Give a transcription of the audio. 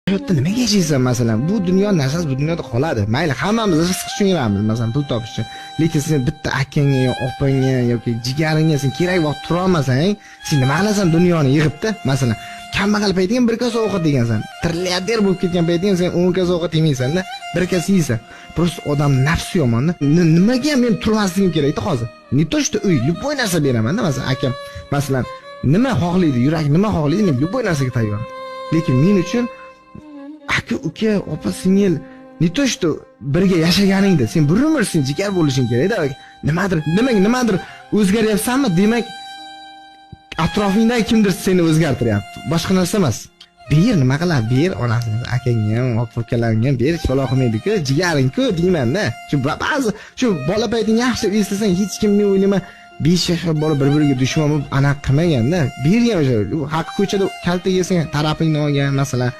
hayotda nimaga yashaysan masalan? Bu dunyo narsasi bu dunyoda qoladi. Mayli, hammamiz rizq uchun yuramiz, masalan, pul topish uchun. Lekin sen bitta akangga yo opangga yoki jigaringga sen kerak vaqt tura olmasang, sen nima qilasan dunyoni yig'ibdi? Masalan, kambag'al payting bir kosa ovqat degansan. Trilliarder bo'lib ketgan payting sen 10 kosa ovqat yemaysan-da, bir kosa yeysan. Просто odam nafsi yomon-da. Nimaga men turmasligim kerak-da hozir? Не то что uy, любой narsa beraman-da, masalan, akam masalan, nima xohlaydi, yurak nima xohlaydi, men любой narsaga tayyor. Lekin men uchun aka, uka, opa, singil не то что birga yashaganingda sen bir umr sen jigar bo'lishing kerak-da. Nimadir o'zgaryapsanmi? Demak, atrofingdagi kimdir seni o'zgartiryapti. Boshqa narsa emas. Ber, nima qilib ber, onasini, akangga ham, opa-ukalarga ham ber, bola qilmaydi-ku, jigaring-ku deyman-da. Shu ba'zi shu bola paytingni yaxshi eslasang, hech kim men o'ylayman 5 yoshli bola bir-biriga dushman bo'lib anaqa qilmagan-da. Bergan o'sha haq ko'chada kalta yesang, tarafingni olgan, masalan,